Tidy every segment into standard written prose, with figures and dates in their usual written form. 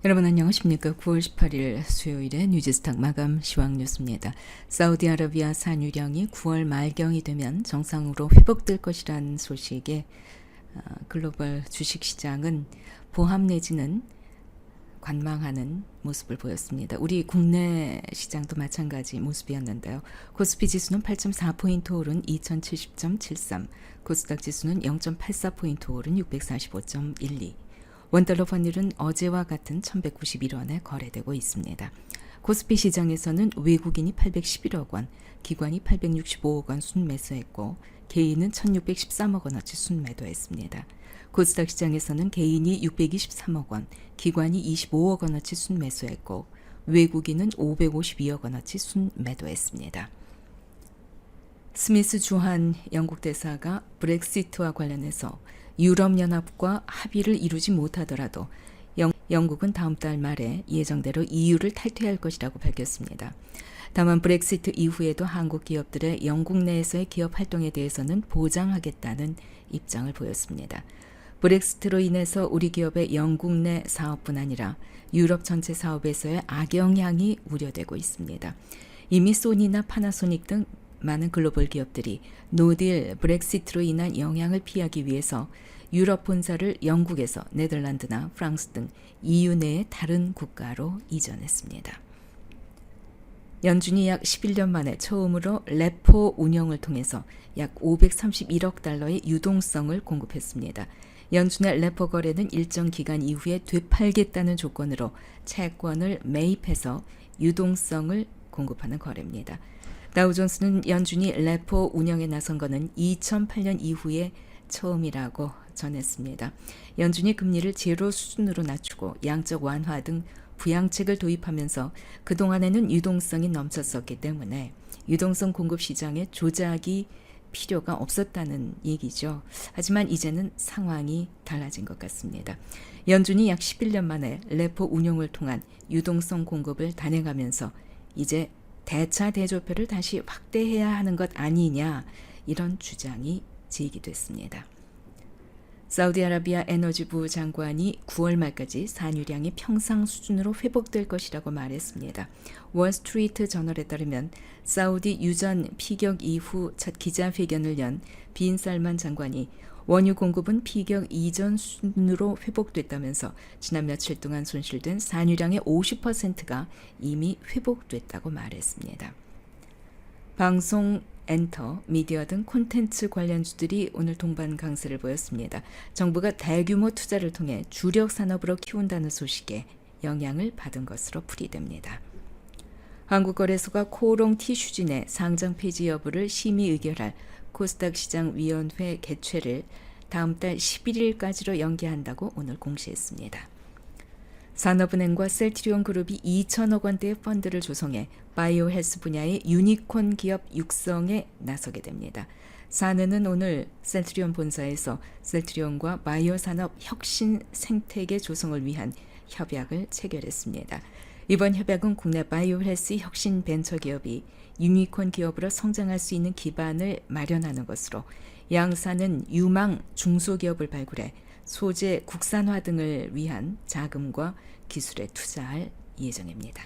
여러분 안녕하십니까? 9월 18일 수요일에 뉴지스탁 마감 시황 뉴스입니다. 사우디아라비아 산유량이 9월 말경이 되면 정상으로 회복될 것이란 소식에 글로벌 주식시장은 보합 내지는 관망하는 모습을 보였습니다. 우리 국내 시장도 마찬가지 모습이었는데요. 코스피 지수는 8.4포인트 오른 2070.73, 코스닥 지수는 0.84포인트 오른 645.12, 원달러 환율은 어제와 같은 1191원에 거래되고 있습니다. 코스피 시장에서는 외국인이 811억 원, 기관이 865억 원 순매수했고 개인은 1613억 원어치 순매도했습니다. 코스닥 시장에서는 개인이 623억 원, 기관이 25억 원어치 순매수했고 외국인은 552억 원어치 순매도했습니다. 스미스 주한 영국 대사가 브렉시트와 관련해서 유럽연합과 합의를 이루지 못하더라도 영국은 다음 달 말에 예정대로 EU를 탈퇴할 것이라고 밝혔습니다. 다만 브렉시트 이후에도 한국 기업들의 영국 내에서의 기업 활동에 대해서는 보장하겠다는 입장을 보였습니다. 브렉시트로 인해서 우리 기업의 영국 내 사업뿐 아니라 유럽 전체 사업에서의 악영향이 우려되고 있습니다. 이미 소니나 파나소닉 등 많은 글로벌 기업들이 노딜 브렉시트로 인한 영향을 피하기 위해서 유럽 본사를 영국에서 네덜란드나 프랑스 등 EU 내의 다른 국가로 이전했습니다. 연준이 약 11년 만에 처음으로 레포 운영을 통해서 약 531억 달러의 유동성을 공급했습니다. 연준의 레포 거래는 일정 기간 이후에 되팔겠다는 조건으로 채권을 매입해서 유동성을 공급하는 거래입니다. 다우존스는 연준이 레포 운영에 나선 것은 2008년 이후에 처음이라고 전했습니다. 연준이 금리를 제로 수준으로 낮추고 양적 완화 등 부양책을 도입하면서 그동안에는 유동성이 넘쳤었기 때문에 유동성 공급 시장에 조작이 필요가 없었다는 얘기죠. 하지만 이제는 상황이 달라진 것 같습니다. 연준이 약 11년 만에 레포 운용을 통한 유동성 공급을 단행하면서 이제 대차 대조표를 다시 확대해야 하는 것 아니냐, 이런 주장이 제기됐습니다. 사우디아라비아 에너지부 장관이 9월 말까지 산유량이 평상 수준으로 회복될 것이라고 말했습니다. 월스트리트 저널에 따르면 사우디 유전 피격 이후 첫 기자회견을 연 빈 살만 장관이 원유 공급은 피격 이전 수준으로 회복됐다면서 지난 며칠 동안 손실된 산유량의 50%가 이미 회복됐다고 말했습니다. 방송, 엔터, 미디어 등 콘텐츠 관련주들이 오늘 동반 강세를 보였습니다. 정부가 대규모 투자를 통해 주력 산업으로 키운다는 소식에 영향을 받은 것으로 풀이됩니다. 한국거래소가 코오롱 티슈진의 상장 폐지 여부를 심의 의결할 코스닥 시장위원회 개최를 다음 달 11일까지로 연기한다고 오늘 공시했습니다. 산업은행과 셀트리온 그룹이 2천억 원대의 펀드를 조성해 바이오 헬스 분야의 유니콘 기업 육성에 나서게 됩니다. 산은은 오늘 셀트리온 본사에서 셀트리온과 바이오 산업 혁신 생태계 조성을 위한 협약을 체결했습니다. 이번 협약은 국내 바이오 헬스 혁신 벤처 기업이 유니콘 기업으로 성장할 수 있는 기반을 마련하는 것으로 양사는 유망 중소기업을 발굴해 소재 국산화 등을 위한 자금과 기술에 투자할 예정입니다.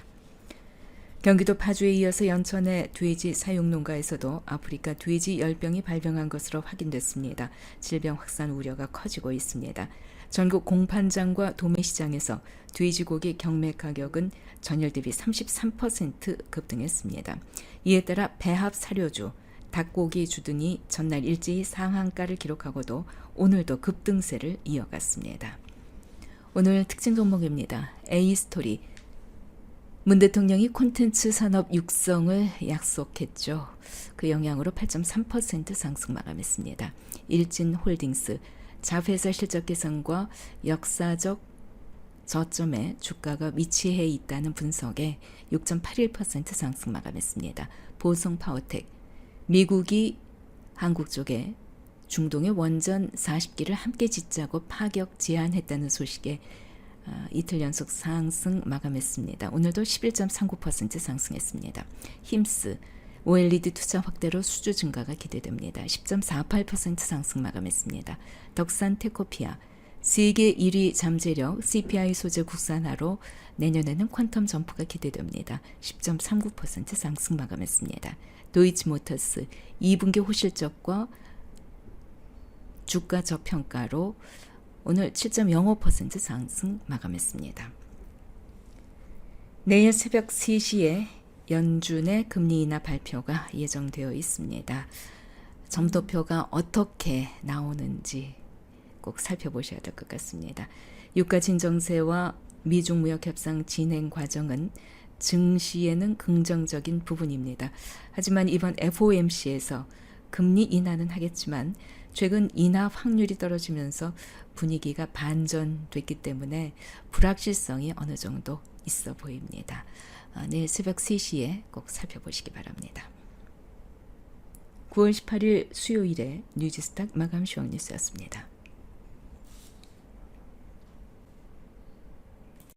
경기도 파주에 이어서 연천의 돼지 사육농가에서도 아프리카 돼지 열병이 발병한 것으로 확인됐습니다. 질병 확산 우려가 커지고 있습니다. 전국 공판장과 도매시장에서 돼지고기 경매 가격은 전일 대비 33% 급등했습니다. 이에 따라 배합 사료주, 닭고기주 등이 전날 일제히 상한가를 기록하고도 오늘도 급등세를 이어갔습니다. 오늘 특징 종목입니다. A스토리. 문 대통령이 콘텐츠 산업 육성을 약속했죠. 그 영향으로 8.3% 상승 마감했습니다. 일진홀딩스. 자회사 실적 개선과 역사적 저점에 주가가 위치해 있다는 분석에 6.81% 상승 마감했습니다. 보성파워텍. 미국이 한국 쪽에 중동의 원전 40기를 함께 짓자고 파격 제안했다는 소식에 이틀 연속 상승 마감했습니다. 오늘도 11.39% 상승했습니다. 힘스. OLED 투자 확대로 수주 증가가 기대됩니다. 10.48% 상승 마감했습니다. 덕산 테코피아. 세계 1위 잠재력 CPI 소재 국산화로 내년에는 퀀텀 점프가 기대됩니다. 10.39% 상승 마감했습니다. 도이치모터스 2분기 호실적과 주가 저평가로 오늘 7.05% 상승 마감했습니다. 내일 새벽 3시에 연준의 금리 인하 발표가 예정되어 있습니다. 점도표가 어떻게 나오는지 꼭 살펴보셔야 될 것 같습니다. 유가 진정세와 미중 무역 협상 진행 과정은 증시에는 긍정적인 부분입니다. 하지만 이번 FOMC에서 금리 인하는 하겠지만 최근 인하 확률이 떨어지면서 분위기가 반전됐기 때문에 불확실성이 어느 정도 있어 보입니다. 내일 새벽 3시에 꼭 살펴보시기 바랍니다. 9월 18일 수요일에 뉴지스탁 마감 시황 뉴스였습니다.